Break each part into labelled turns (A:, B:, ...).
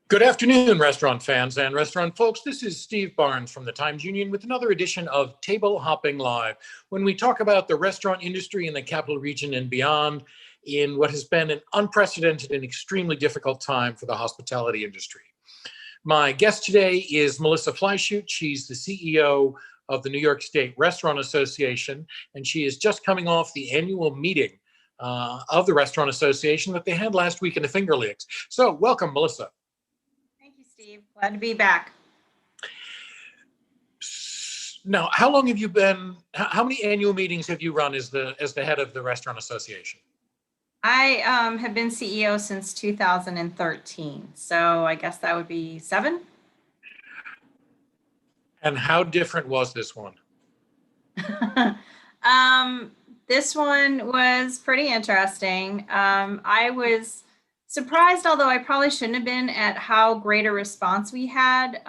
A: Good afternoon, restaurant fans and restaurant folks. This is Steve Barnes from the Times Union with another edition of Table Hopping Live, when we talk about the restaurant industry in the capital region and beyond in what has been an unprecedented and extremely difficult time for the hospitality industry. My guest today is Melissa Fleischut. She's the CEO of the New York State Restaurant Association, and she is just coming off the annual meeting of the Restaurant Association that they had last week in the Finger Lakes. So welcome, Melissa.
B: Steve, glad to be back.
A: Now, how long have you been, how many annual meetings have you run as the head of the Restaurant Association?
B: I have been CEO since 2013, so I guess that would be 7.
A: And how different was this one?
B: This one was pretty interesting. I was surprised, although I probably shouldn't have been, at how great a response we had.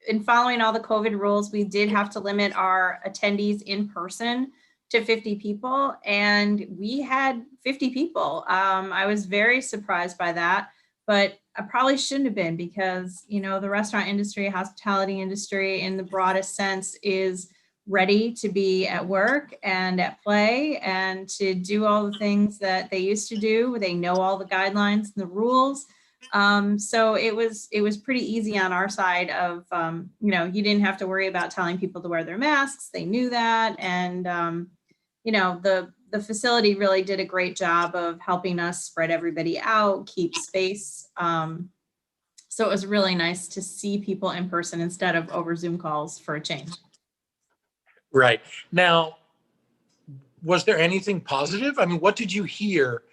B: In following all the COVID rules, we did have to limit our attendees in person to 50 people, and we had 50 people. I was very surprised by that, but I probably shouldn't have been because, you know, the restaurant industry, hospitality industry in the broadest sense is ready to be at work and at play and to do all the things that they used to do. They know all the guidelines and the rules. So it was pretty easy on our side of, you didn't have to worry about telling people to wear their masks. They knew that. And, the facility really did a great job of helping us spread everybody out, keep space. So it was really nice to see people in person instead of over Zoom calls for a change.
A: Right. Now, was there anything positive? I mean, what did you hear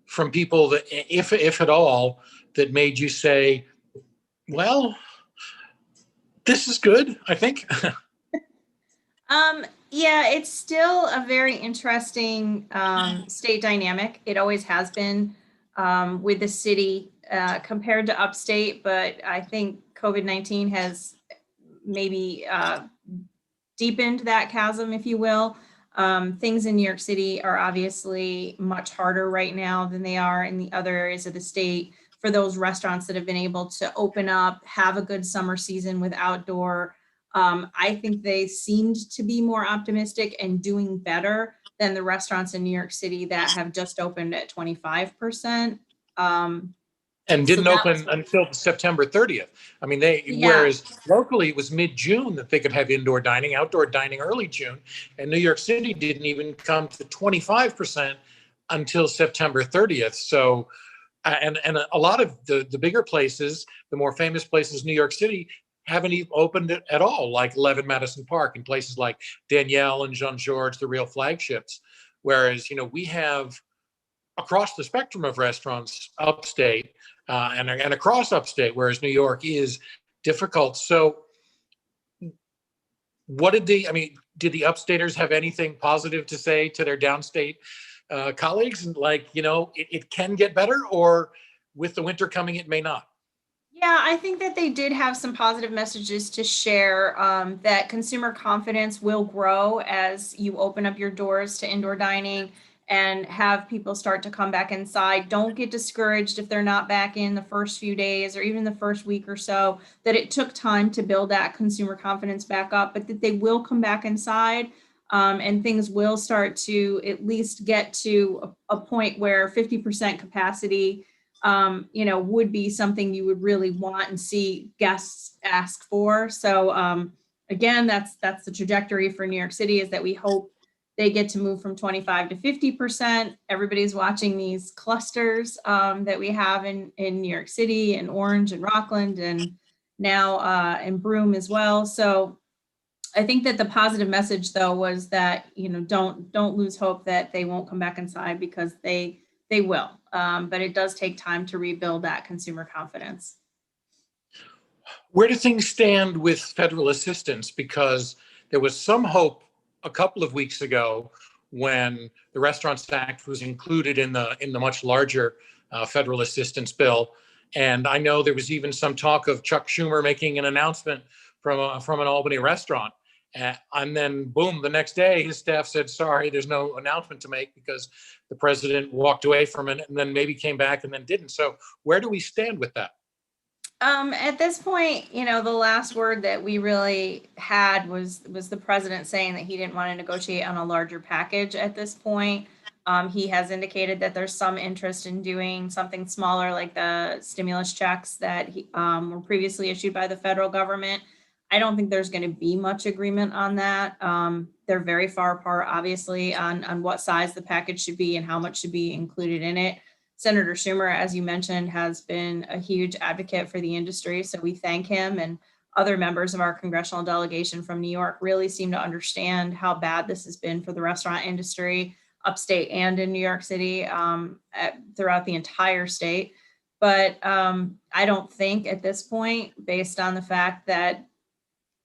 A: from people that, if at all, that made you say, well, this is good, I think?
B: Yeah, it's still a very interesting state dynamic. It always has been with the city compared to upstate, but I think COVID-19 has maybe deepened that chasm, if you will. Things in New York City are obviously much harder right now than they are in the other areas of the state for those restaurants that have been able to open up, have a good summer season with outdoor. I think they seemed to be more optimistic and doing better than the restaurants in New York City that have just opened at 25%.
A: And didn't open until September 30th. I mean, whereas locally it was mid-June that they could have indoor dining, outdoor dining early June, and New York City didn't even come to 25% until September 30th. So, and a lot of the bigger places, the more famous places in New York City, haven't even opened it at all, like 11 Madison Park and places like Danielle and Jean-Georges, the real flagships. Whereas, we have across the spectrum of restaurants upstate and across upstate, whereas New York is difficult. So did the upstaters have anything positive to say to their downstate colleagues? Like, it can get better, or with the winter coming, it may not?
B: Yeah, I think that they did have some positive messages to share, that consumer confidence will grow as you open up your doors to indoor dining and have people start to come back inside. Don't get discouraged if they're not back in the first few days or even the first week or so, that it took time to build that consumer confidence back up, but that they will come back inside, and things will start to at least get to a point where 50% capacity would be something you would really want and see guests ask for. So again, that's the trajectory for New York City, is that we hope they get to move from 25 to 50%. Everybody's watching these clusters that we have in New York City and Orange and Rockland and now in Broome as well. So I think that the positive message though was that, don't lose hope that they won't come back inside, because they will. But it does take time to rebuild that consumer confidence.
A: Where do things stand with federal assistance? Because there was some hope a couple of weeks ago when the Restaurants Act was included in the much larger federal assistance bill. And I know there was even some talk of Chuck Schumer making an announcement from an Albany restaurant. And then boom, the next day his staff said, sorry, there's no announcement to make because the president walked away from it and then maybe came back and then didn't. So where do we stand with that?
B: At this point, the last word that we really had was the president saying that he didn't want to negotiate on a larger package at this point. He has indicated that there's some interest in doing something smaller, like the stimulus checks that were previously issued by the federal government. I don't think there's going to be much agreement on that. They're very far apart, obviously, on what size the package should be and how much should be included in it. Senator Schumer, as you mentioned, has been a huge advocate for the industry. So we thank him, and other members of our congressional delegation from New York really seem to understand how bad this has been for the restaurant industry, upstate and in New York City, throughout the entire state. But I don't think at this point, based on the fact that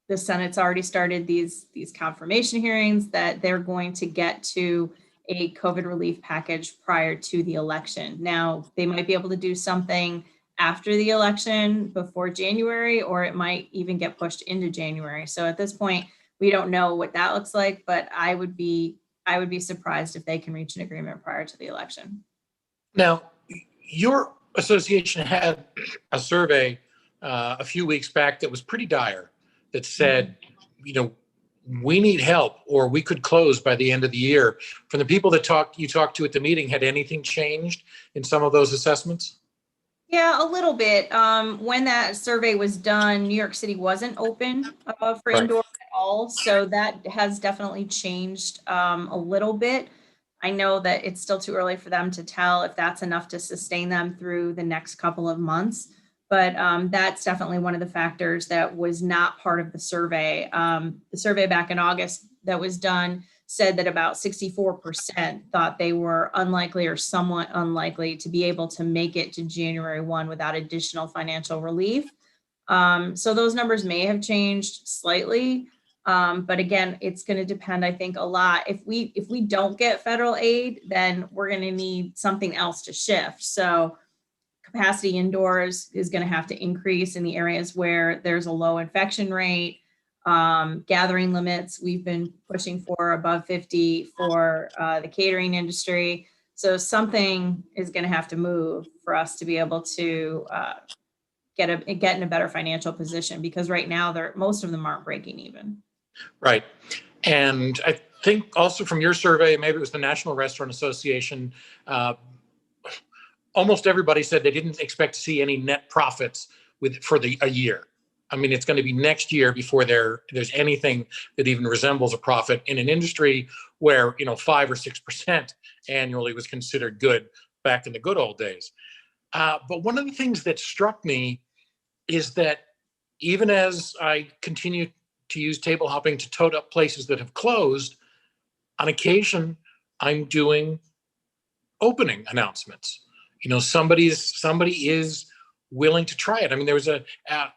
B: the Senate's already started these confirmation hearings, that they're going to get to a COVID relief package prior to the election. Now, they might be able to do something after the election before January, or it might even get pushed into January. So at this point, we don't know what that looks like, but I would be surprised if they can reach an agreement prior to the election.
A: Now, your association had a survey a few weeks back that was pretty dire, that said, we need help, or we could close by the end of the year. From the people that you talked to at the meeting, had anything changed in some of those assessments?
B: Yeah, a little bit. When that survey was done, New York City wasn't open for indoor at all. So that has definitely changed a little bit. I know that it's still too early for them to tell if that's enough to sustain them through the next couple of months. But that's definitely one of the factors that was not part of the survey. The survey back in August that was done said that about 64% thought they were unlikely or somewhat unlikely to be able to make it to January 1 without additional financial relief. So those numbers may have changed slightly. But again, it's going to depend, I think, a lot. If we don't get federal aid, then we're going to need something else to shift. So capacity indoors is going to have to increase in the areas where there's a low infection rate. Gathering limits, we've been pushing for above 50 for the catering industry. So something is going to have to move for us to be able to get in a better financial position, because right now most of them aren't breaking even.
A: Right. And I think also from your survey, maybe it was the National Restaurant Association, almost everybody said they didn't expect to see any net profits for a year. I mean, it's going to be next year before there's anything that even resembles a profit in an industry where 5 or 6% annually was considered good back in the good old days. But one of the things that struck me is that even as I continue to use table hopping to tote up places that have closed, on occasion I'm doing opening announcements. Somebody is willing to try it. I mean, there was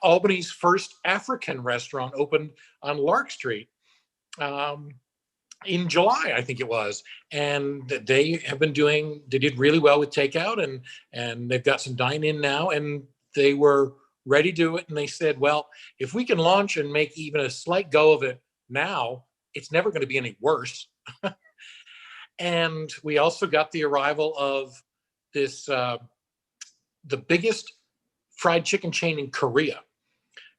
A: Albany's first African restaurant opened on Lark Street in July, I think it was, and they did really well with takeout, and they've got some dine-in now, and they were ready to do it. And they said, well, if we can launch and make even a slight go of it now, it's never going to be any worse. And we also got the arrival of this, the biggest fried chicken chain in Korea,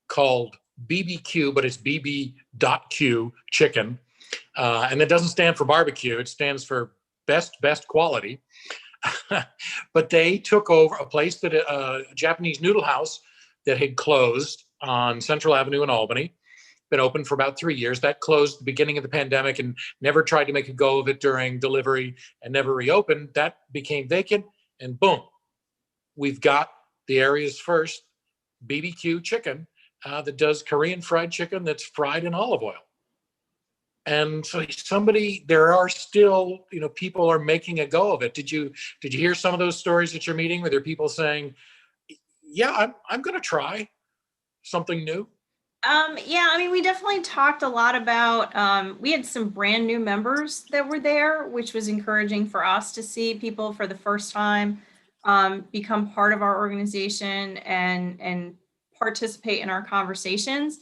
A: called BBQ, but it's BB.Q chicken. And it doesn't stand for barbecue. It stands for best quality. But they took over a place that a Japanese noodle house that had closed on Central Avenue in Albany, been open for about 3 years. That closed at the beginning of the pandemic and never tried to make a go of it during delivery and never reopened. That became vacant, and boom, we've got the area's first BBQ chicken that does Korean fried chicken that's fried in olive oil. And so there are still, people are making a go of it. Did you hear some of those stories at your meeting where there are people saying, yeah, I'm going to try something new?
B: Yeah, I mean, we definitely talked a lot about, we had some brand new members that were there, which was encouraging for us to see people for the first time become part of our organization and participate in our conversations.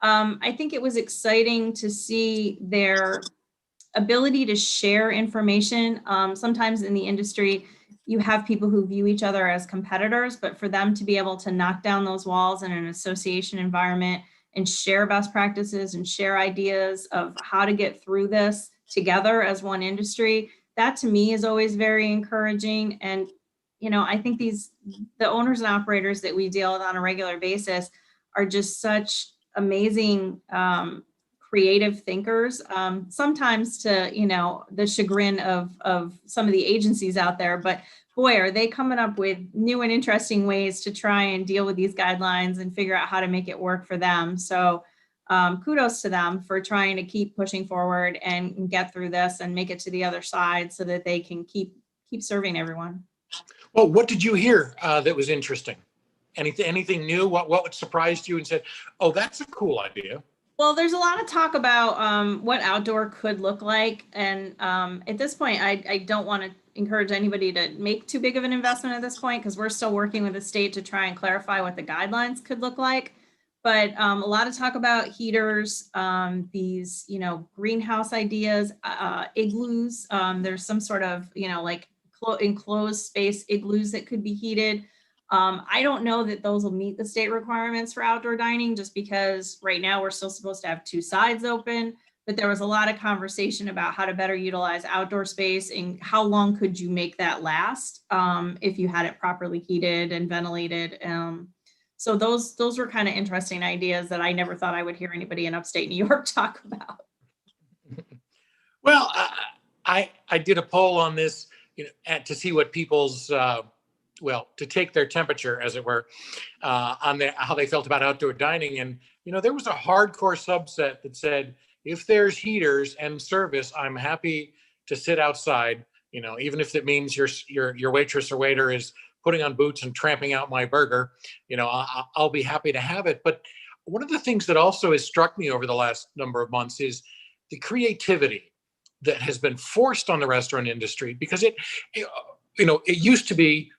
B: I think it was exciting to see their ability to share information. Sometimes in the industry, you have people who view each other as competitors, but for them to be able to knock down those walls in an association environment and share best practices and share ideas of how to get through this together as one industry, that to me is always very encouraging. And, you know, I think the owners and operators that we deal with on a regular basis are just such amazing, creative thinkers, sometimes to, you know, the chagrin of some of the agencies out there, but boy, are they coming up with new and interesting ways to try and deal with these guidelines and figure out how to make it work for them. So kudos to them for trying to keep pushing forward and get through this and make it to the other side so that they can keep serving everyone.
A: Well, what did you hear that was interesting? Anything new? What surprised you and said, oh, that's a cool idea?
B: Well, there's a lot of talk about what outdoor could look like. And at this point, I don't want to encourage anybody to make too big of an investment at this point, because we're still working with the state to try and clarify what the guidelines could look like. But a lot of talk about heaters, these, you know, greenhouse ideas, igloos. There's some sort of, you know, like enclosed space igloos that could be heated. I don't know that those will meet the state requirements for outdoor dining, just because right now we're still supposed to have two sides open, but there was a lot of conversation about how to better utilize outdoor space and how long could you make that last if you had it properly heated and ventilated. So those were kind of interesting ideas that I never thought I would hear anybody in upstate New York talk about.
A: Well, I did a poll on this, you know, to see what people's to take their temperature, as it were, on how they felt about outdoor dining. And, you know, there was a hardcore subset that said, if there's heaters and service, I'm happy to sit outside, you know, even if it means your waitress or waiter is putting on boots and tramping out my burger, you know, I'll be happy to have it. But one of the things that also has struck me over the last number of months is the creativity that has been forced on the restaurant industry, because it used to be,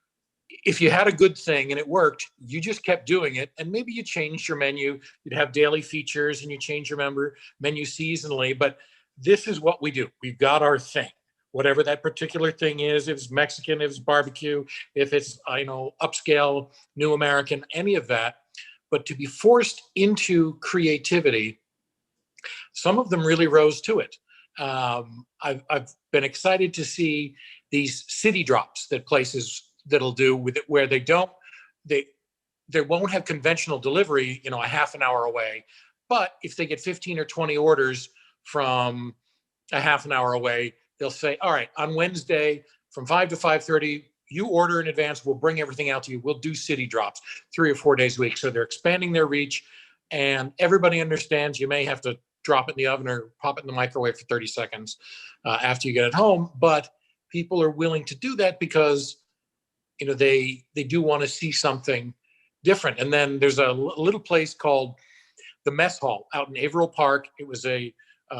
A: if you had a good thing and it worked, you just kept doing it. And maybe you changed your menu. You'd have daily features and you change your menu seasonally. But this is what we do. We've got our thing, whatever that particular thing is. If it's Mexican, if it's barbecue, if it's, upscale, new American, any of that. But to be forced into creativity, some of them really rose to it. I've been excited to see these city drops that places that'll do with it, where they won't have conventional delivery, you know, a half an hour away. But if they get 15 or 20 orders from a half an hour away, they'll say, all right, on Wednesday from 5 to 5:30, you order in advance, we'll bring everything out to you. We'll do city drops 3 or 4 days a week. So they're expanding their reach, and everybody understands you may have to drop it in the oven or pop it in the microwave for 30 seconds after you get it home. But people are willing to do that because, you know, they do want to see something different. And then there's a little place called the Mess Hall out in Averill Park. It was a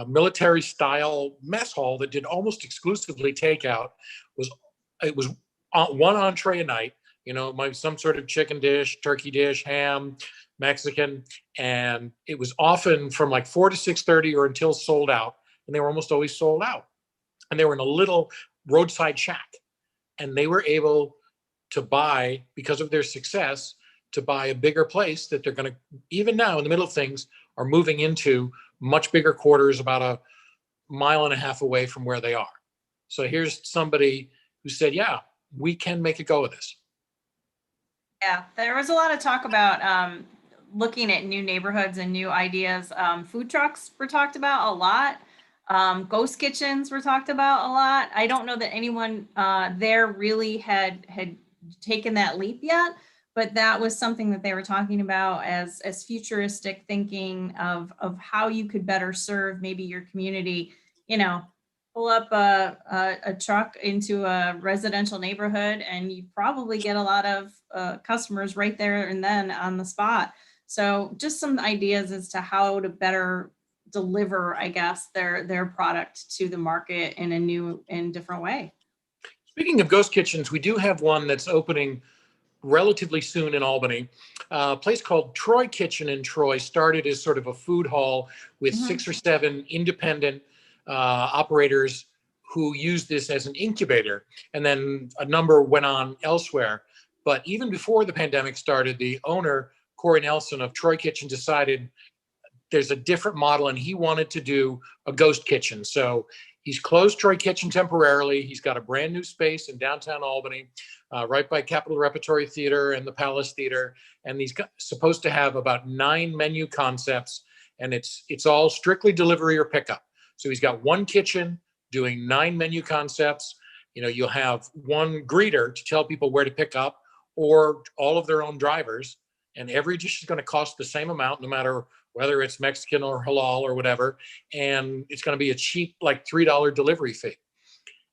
A: military style mess hall that did almost exclusively takeout. It was one entree a night, you know, some sort of chicken dish, turkey dish, ham, Mexican. And it was often from like 4 to 6:30 or until sold out. And they were almost always sold out. And they were in a little roadside shack. And they were able to buy, because of their success, to buy a bigger place that they're going to, even now in the middle of things, are moving into much bigger quarters about a mile and a half away from where they are. So here's somebody who said, yeah, we can make a go of this.
B: Yeah, there was a lot of talk about looking at new neighborhoods and new ideas. Food trucks were talked about a lot. Ghost kitchens were talked about a lot. I don't know that anyone there really had taken that leap yet, but that was something that they were talking about as futuristic thinking of how you could better serve maybe your community. You know, pull up a truck into a residential neighborhood and you probably get a lot of customers right there and then on the spot. So just some ideas as to how to better deliver, I guess, their product to the market in a new and different way.
A: Speaking of ghost kitchens, we do have one that's opening relatively soon in Albany. A place called Troy Kitchen in Troy started as sort of a food hall with 6 or 7 independent operators who used this as an incubator, and then a number went on elsewhere. But even before the pandemic started, the owner, Corey Nelson of Troy Kitchen, decided there's a different model, and he wanted to do a ghost kitchen. So he's closed Troy Kitchen temporarily. He's got a brand new space in downtown Albany, right by Capitol Repertory Theater and the Palace Theater. And he's supposed to have about 9 menu concepts, and it's all strictly delivery or pickup. So he's got one kitchen doing 9 menu concepts. You know, you'll have one greeter to tell people where to pick up, or all of their own drivers. And every dish is going to cost the same amount, no matter whether it's Mexican or halal or whatever. And it's going to be a cheap, like $3 delivery fee.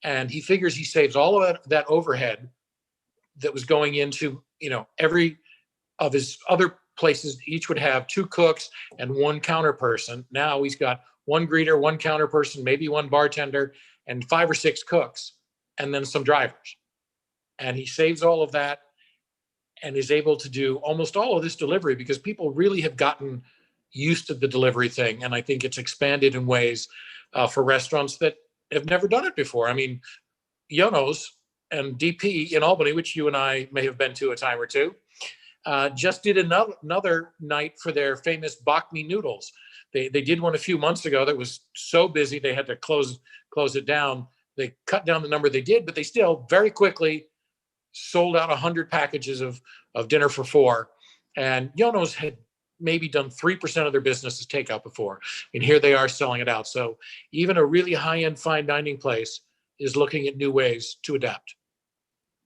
A: And he figures he saves all of that overhead that was going into, you know, every of his other places. Each would have 2 cooks and 1 counter person. Now he's got 1 greeter, 1 counter person, maybe 1 bartender, and 5 or 6 cooks, and then some drivers. And he saves all of that and is able to do almost all of this delivery, because people really have gotten used to the delivery thing. And I think it's expanded in ways for restaurants that have never done it before. I mean, Yono's and DP in Albany, which you and I may have been to a time or two, just did another night for their famous banh mi noodles. They did one a few months ago that was so busy they had to close it down. They cut down the number they did, but they still very quickly sold out 100 packages of dinner for 4. And Yono's had maybe done 3% of their business as takeout before. And here they are selling it out. So even a really high-end fine dining place is looking at new ways to adapt.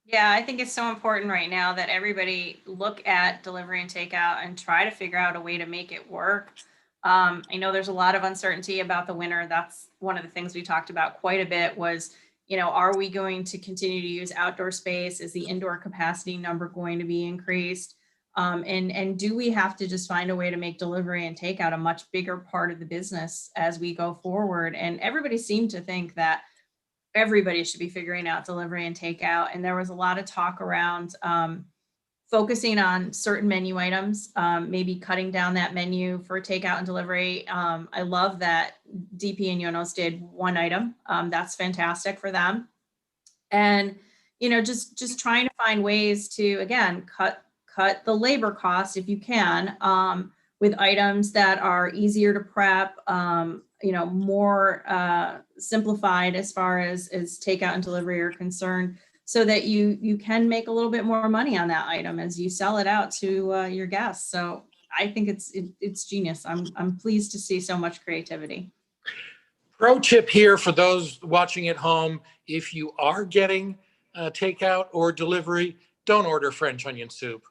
B: Yeah, I think it's so important right now that everybody look at delivery and takeout and try to figure out a way to make it work. I know there's a lot of uncertainty about the winter. That's one of the things we talked about quite a bit was, you know, are we going to continue to use outdoor space? Is the indoor capacity number going to be increased? And do we have to just find a way to make delivery and takeout a much bigger part of the business as we go forward? And everybody seemed to think that everybody should be figuring out delivery and takeout. And there was a lot of talk around focusing on certain menu items, maybe cutting down that menu for takeout and delivery. I love that DP and Yonos did 1 item. That's fantastic for them. And, you know, just trying to find ways to, again, cut the labor cost if you can, with items that are easier to prep, you know, more simplified as far as takeout and delivery are concerned, so that you can make a little bit more money on that item as you sell it out to your guests. So I think it's genius. I'm pleased to see so much creativity.
A: Pro tip here for those watching at home: if you are getting takeout or delivery, don't order French onion soup.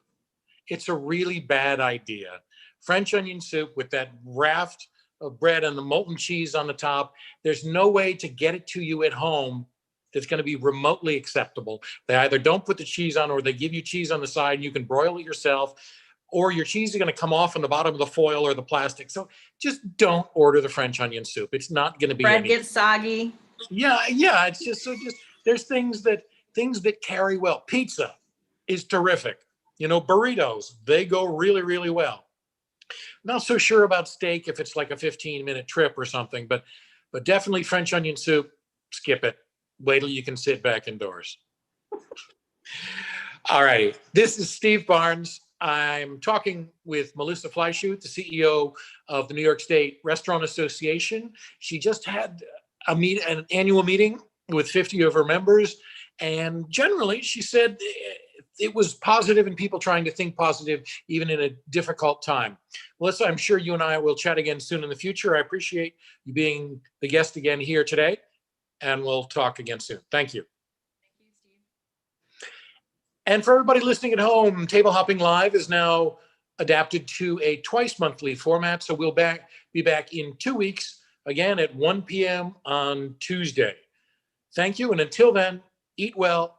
A: It's a really bad idea. French onion soup with that raft of bread and the molten cheese on the top, there's no way to get it to you at home that's going to be remotely acceptable. They either don't put the cheese on, or they give you cheese on the side and you can broil it yourself, or your cheese is going to come off on the bottom of the foil or the plastic. So just don't order the French onion soup. It's not going to be
B: bread gets soggy.
A: Yeah. It's just there's things that carry well. Pizza is terrific. You know, burritos, they go really, really well. Not so sure about steak if it's like a 15-minute trip or something, but definitely French onion soup, skip it. Wait till you can sit back indoors. All right. This is Steve Barnes. I'm talking with Melissa Fleischut, the CEO of the New York State Restaurant Association. She just had an annual meeting with 50 of her members. And generally, she said it was positive, and people trying to think positive even in a difficult time. Melissa, I'm sure you and I will chat again soon in the future. I appreciate you being the guest again here today, and we'll talk again soon. Thank you.
B: Thank you, Steve.
A: And for everybody listening at home, Table Hopping Live is now adapted to a twice monthly format. So we'll be back in 2 weeks, again at 1 p.m. on Tuesday. Thank you. And until then, eat well,